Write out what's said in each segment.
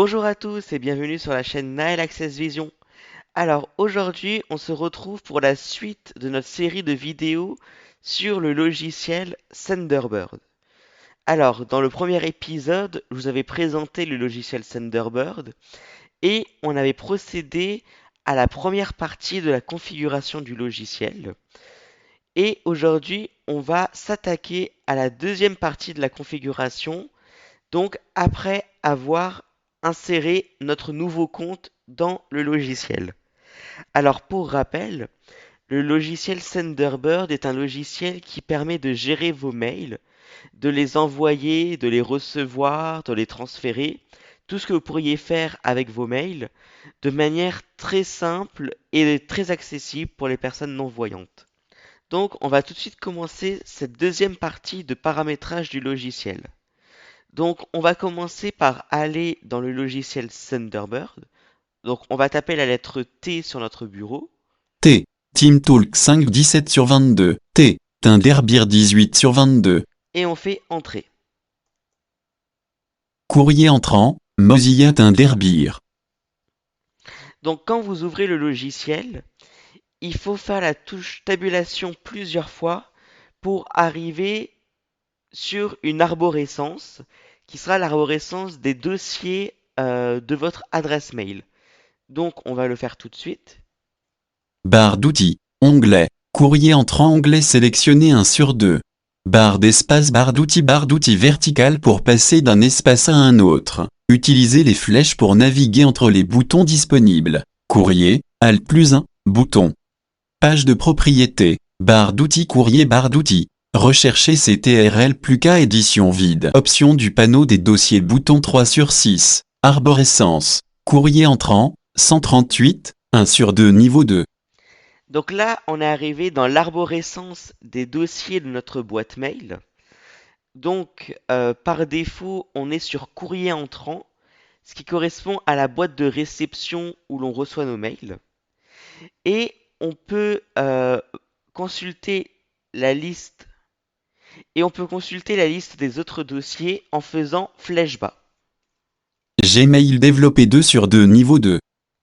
Bonjour à tous et bienvenue sur la chaîne Naël Access Vision. Alors aujourd'hui, on se retrouve pour la suite de notre série de vidéos sur le logiciel Thunderbird. Alors, dans le premier épisode, je vous avais présenté le logiciel Thunderbird et on avait procédé à la première partie de la configuration du logiciel. Et aujourd'hui, on va s'attaquer à la deuxième partie de la configuration, donc après avoir inséré notre nouveau compte dans le logiciel. Alors pour rappel, le logiciel Thunderbird est un logiciel qui permet de gérer vos mails, de les envoyer, de les recevoir, de les transférer, tout ce que vous pourriez faire avec vos mails de manière très simple et très accessible pour les personnes non-voyantes. Donc on va tout de suite commencer cette deuxième partie de paramétrage du logiciel. Donc, on va commencer par aller dans le logiciel Thunderbird. Donc, on va taper la lettre T sur notre bureau T. TeamTalk 5 17/22. T. Thunderbird 18/22. et on fait Entrée. Courrier entrant, Mozilla Thunderbird. Donc, quand vous ouvrez le logiciel, il faut faire la touche tabulation plusieurs fois pour arriver sur une arborescence qui sera l'arborescence des dossiers de votre adresse mail. Donc, on va le faire tout de suite. Barre d'outils. Onglet. Courrier entrant onglet sélectionné 1 sur 2. Barre d'espace barre d'outils verticale pour passer d'un espace à un autre. Utilisez les flèches pour naviguer entre les boutons disponibles. Courrier, Alt plus 1, bouton. Page de propriété. Barre d'outils courrier barre d'outils. Recherchez CTRL plus K édition vide. Option du panneau des dossiers bouton 3 sur 6. Arborescence. Courrier entrant, 138, 1 sur 2 niveau 2. Donc là, on est arrivé dans l'arborescence des dossiers de notre boîte mail. Donc, par défaut, on est sur courrier entrant, ce qui correspond à la boîte de réception où l'on reçoit nos mails. Et on peut consulter la liste des autres dossiers en faisant flèche bas. Gmail développé 2 sur 2 niveau 2.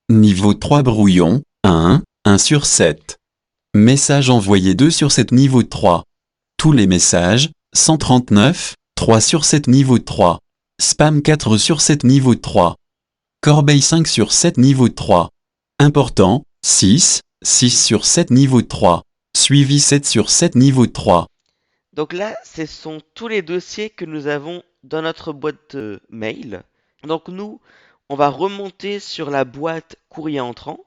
Niveau 3 brouillon, 1, 1 sur 7. Message envoyé 2 sur 7 niveau 3. Tous les messages, 139, 3 sur 7 niveau 3. Spam 4 sur 7 niveau 3. Corbeille 5 sur 7 niveau 3. Important, 6, 6 sur 7 niveau 3. Suivi 7 sur 7 niveau 3. Donc là, ce sont tous les dossiers que nous avons dans notre boîte mail. Donc nous, on va remonter sur la boîte courrier entrant.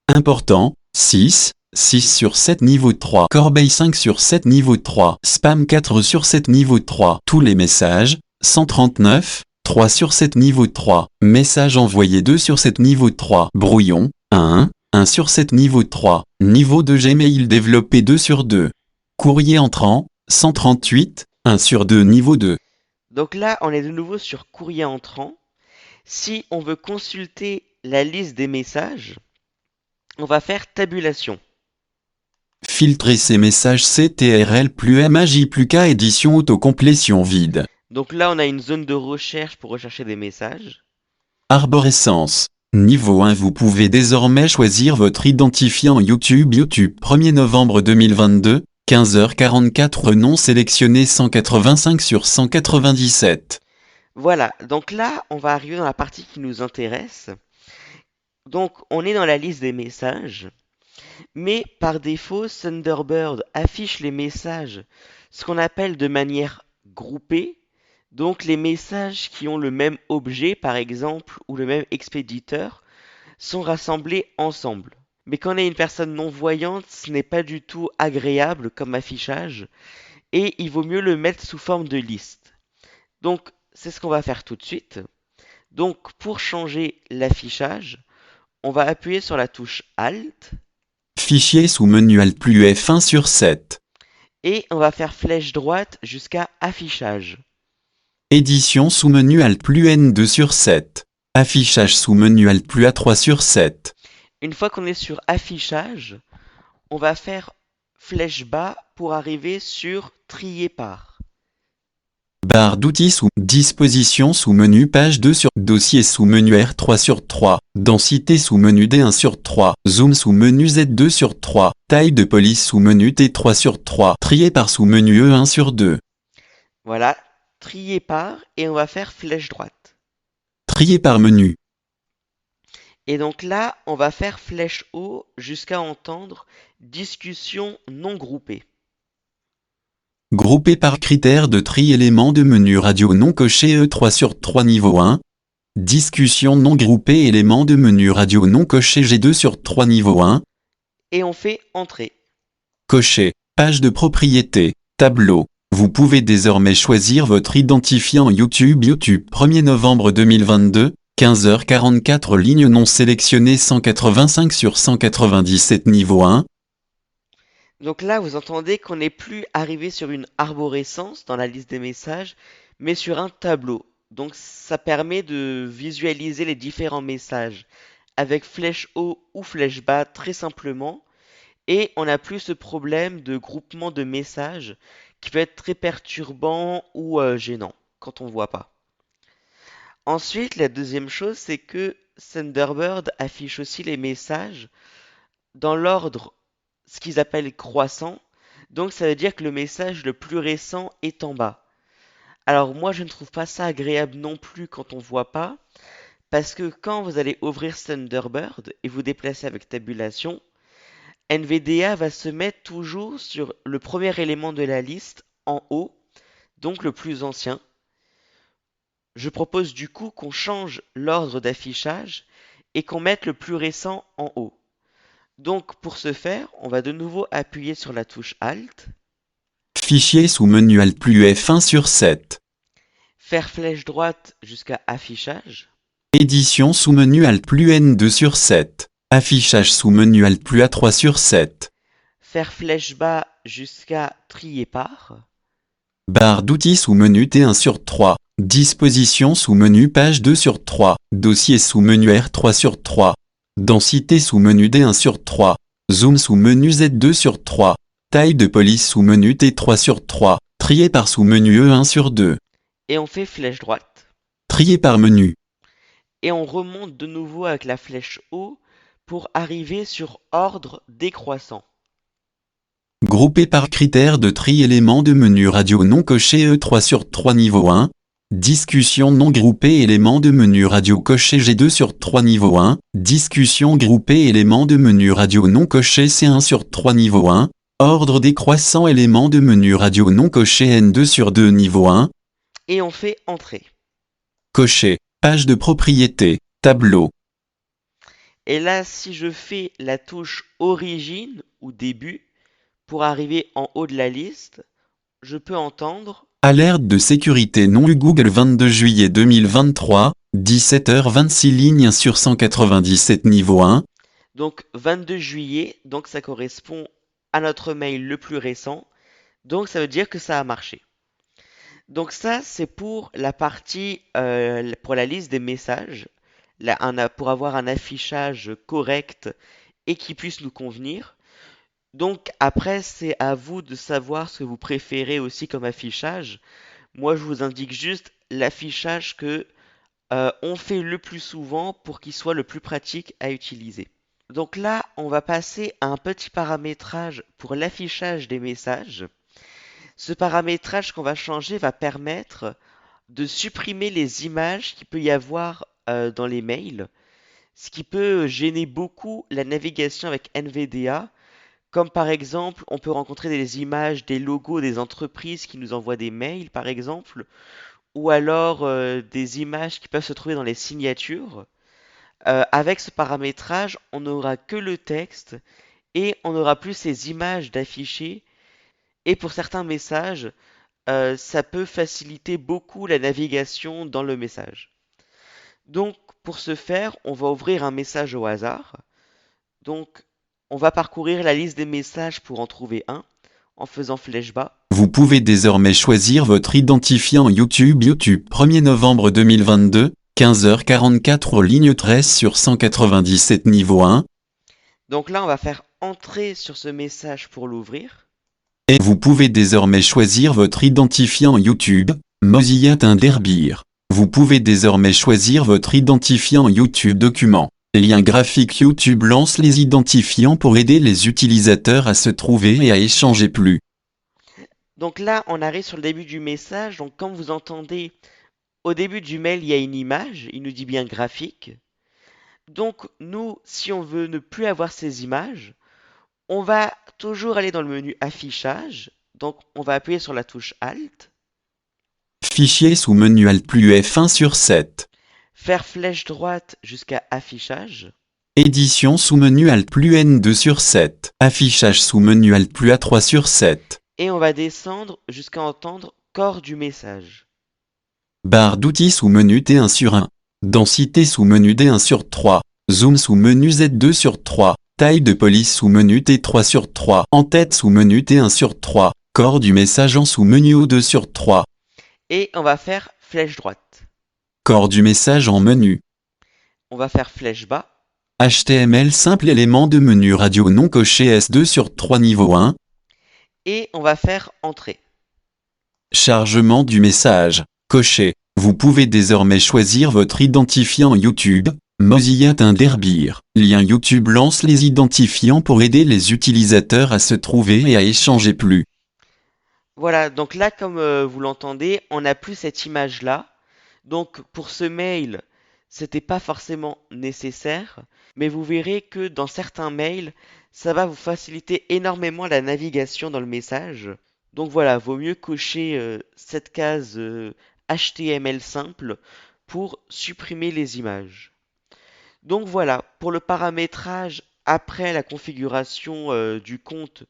Important, 6, 6 sur 7 niveau 3. Corbeille 5 sur 7 niveau 3. Spam 4 sur 7 niveau 3. Tous les messages, 139, 3 sur 7 niveau 3. Message envoyé 2 sur 7 niveau 3. Brouillon, 1, 1 sur 7 niveau 3. Niveau de Gmail développé 2 sur 2. Courrier entrant, 138, 1 sur 2 niveau 2. Donc là, on est de nouveau sur courrier entrant. Si on veut consulter la liste des messages, on va faire tabulation. Filtrer ces messages CTRL plus MAJ plus K édition autocomplétion vide. Donc là, on a une zone de recherche pour rechercher des messages. Arborescence. Niveau 1. Vous pouvez désormais choisir votre identifiant YouTube. YouTube 1er novembre 2022, 15h44. Nom sélectionné 185 sur 197. Voilà, donc là, on va arriver dans la partie qui nous intéresse. Donc, on est dans la liste des messages. Mais par défaut, Thunderbird affiche les messages, ce qu'on appelle de manière groupée. Donc les messages qui ont le même objet, par exemple, ou le même expéditeur, sont rassemblés ensemble. Mais quand on est une personne non-voyante, ce n'est pas du tout agréable comme affichage, et il vaut mieux le mettre sous forme de liste. Donc c'est ce qu'on va faire tout de suite. Donc pour changer l'affichage, on va appuyer sur la touche Alt, Fichier sous menu Alt plus F1 sur 7. et on va faire flèche droite jusqu'à affichage. Édition sous menu Alt plus N2 sur 7. Affichage sous menu Alt plus A3 sur 7. Une fois qu'on est sur affichage, on va faire flèche bas pour arriver sur trier par. Barre d'outils sous disposition sous menu page 2 sur dossier sous menu R3 sur 3, densité sous menu D1 sur 3, zoom sous menu Z2 sur 3, taille de police sous menu T3 sur 3, trier par sous menu E1 sur 2. Voilà, trier par et on va faire flèche droite. Trier par menu. Et donc là, on va faire flèche haut jusqu'à entendre discussion non groupée. Grouper par critère de tri éléments de menu radio non coché E3 sur 3 niveau 1. Discussion non groupée éléments de menu radio non coché G2 sur 3 niveau 1. Et on fait entrer. Coché. Page de propriété. Tableau. Vous pouvez désormais choisir votre identifiant YouTube 1er novembre 2022, 15h44 ligne non sélectionnée 185 sur 197 niveau 1. Donc là, vous entendez qu'on n'est plus arrivé sur une arborescence dans la liste des messages, mais sur un tableau. Donc ça permet de visualiser les différents messages avec flèche haut ou flèche bas très simplement. Et on n'a plus ce problème de groupement de messages qui peut être très perturbant ou gênant quand on ne voit pas. Ensuite, la deuxième chose, c'est que Thunderbird affiche aussi les messages dans l'ordre, ce qu'ils appellent croissant. Donc ça veut dire que le message le plus récent est en bas. Alors moi, je ne trouve pas ça agréable non plus quand on ne voit pas, parce que quand vous allez ouvrir Thunderbird et vous déplacer avec tabulation, NVDA va se mettre toujours sur le premier élément de la liste en haut, donc le plus ancien. Je propose du coup qu'on change l'ordre d'affichage et qu'on mette le plus récent en haut. Donc pour ce faire, on va de nouveau appuyer sur la touche Alt, Fichier sous menu Alt plus F1 sur 7. faire flèche droite jusqu'à affichage, Édition sous menu Alt plus N2 sur 7. Affichage sous menu Alt plus A3 sur 7. faire flèche bas jusqu'à trier par, Barre d'outils sous menu T1 sur 3. Disposition sous menu page 2 sur 3. Dossier sous menu R3 sur 3. Densité sous menu D1 sur 3. Zoom sous menu Z2 sur 3. Taille de police sous menu T3 sur 3. Trier par sous menu E1 sur 2. et on fait flèche droite. Trier par menu. Et on remonte de nouveau avec la flèche haut pour arriver sur ordre décroissant. Grouper par critère de tri éléments de menu radio non coché E3 sur 3 niveau 1. Discussion non groupée éléments de menu radio coché G2 sur 3 niveau 1. Discussion groupée éléments de menu radio non coché C1 sur 3 niveau 1. Ordre décroissant éléments de menu radio non coché N2 sur 2 niveau 1. Et on fait entrer. Coché. Page de propriété. Tableau. Et là, si je fais la touche origine ou début pour arriver en haut de la liste, je peux entendre Alerte de sécurité non eu Google 22 juillet 2023, 17h26 lignes sur 197 niveau 1. donc 22 juillet, donc ça correspond à notre mail le plus récent, donc ça veut dire que ça a marché. Donc ça, c'est pour la partie, pour la liste des messages, pour avoir un affichage correct et qui puisse nous convenir. Donc après, c'est à vous de savoir ce que vous préférez aussi comme affichage. Moi, je vous indique juste l'affichage que on fait le plus souvent pour qu'il soit le plus pratique à utiliser. Donc là, on va passer à un petit paramétrage pour l'affichage des messages. Ce paramétrage qu'on va changer va permettre de supprimer les images qu'il peut y avoir dans les mails, ce qui peut gêner beaucoup la navigation avec NVDA. Comme par exemple, on peut rencontrer des images, des logos des entreprises qui nous envoient des mails, par exemple, ou alors des images qui peuvent se trouver dans les signatures. Avec ce paramétrage, on n'aura que le texte et on n'aura plus ces images d'affichés. Et pour certains messages, ça peut faciliter beaucoup la navigation dans le message. Donc, pour ce faire, on va ouvrir un message au hasard. Donc, on va parcourir la liste des messages pour en trouver un en faisant flèche bas. Vous pouvez désormais choisir votre identifiant YouTube 1er novembre 2022, 15h44 ligne 13 sur 197 niveau 1. Donc là, on va faire entrer sur ce message pour l'ouvrir. Et vous pouvez désormais choisir votre identifiant YouTube, Mozilla Thunderbird. Vous pouvez désormais choisir votre identifiant YouTube document. Lien graphique YouTube lance les identifiants pour aider les utilisateurs à se trouver et à échanger plus. Donc là, on arrive sur le début du message. Donc comme vous entendez, au début du mail, il y a une image. Il nous dit bien graphique. Donc nous, si on veut ne plus avoir ces images, on va toujours aller dans le menu affichage. Donc on va appuyer sur la touche Alt. Fichier sous menu Alt plus F1 sur 7. Faire flèche droite jusqu'à affichage. Édition sous menu Alt plus N2 sur 7. Affichage sous menu Alt plus A3 sur 7. Et on va descendre jusqu'à entendre corps du message. Barre d'outils sous menu T1 sur 1. Densité sous menu D1 sur 3. Zoom sous menu Z2 sur 3. Taille de police sous menu T3 sur 3. En-tête sous menu T1 sur 3. Corps du message en sous menu O2 sur 3. Et on va faire flèche droite. Corps du message en menu. On va faire flèche bas. HTML simple élément de menu radio non coché S2 sur 3 niveau 1. Et on va faire entrée. Chargement du message. Coché. Vous pouvez désormais choisir votre identifiant YouTube. Mozilla Thunderbird. Lien YouTube lance les identifiants pour aider les utilisateurs à se trouver et à échanger plus. Voilà, donc là, comme vous l'entendez, on n'a plus cette image-là. Donc pour ce mail, c'était pas forcément nécessaire, mais vous verrez que dans certains mails, ça va vous faciliter énormément la navigation dans le message. Donc voilà, vaut mieux cocher cette case HTML simple pour supprimer les images. Donc voilà, pour le paramétrage après la configuration du compte,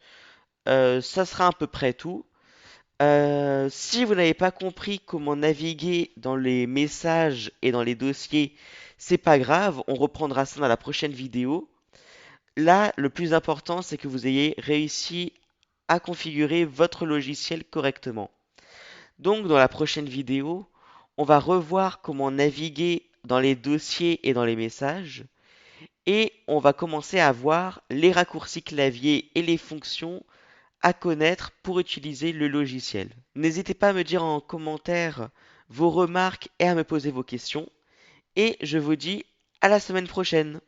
ça sera à peu près tout. Si vous n'avez pas compris comment naviguer dans les messages et dans les dossiers, c'est pas grave, on reprendra ça dans la prochaine vidéo. Là, le plus important, c'est que vous ayez réussi à configurer votre logiciel correctement. Donc, dans la prochaine vidéo, on va revoir comment naviguer dans les dossiers et dans les messages. Et on va commencer à voir les raccourcis clavier et les fonctions à connaître pour utiliser le logiciel. N'hésitez pas à me dire en commentaire vos remarques et à me poser vos questions. Et je vous dis à la semaine prochaine.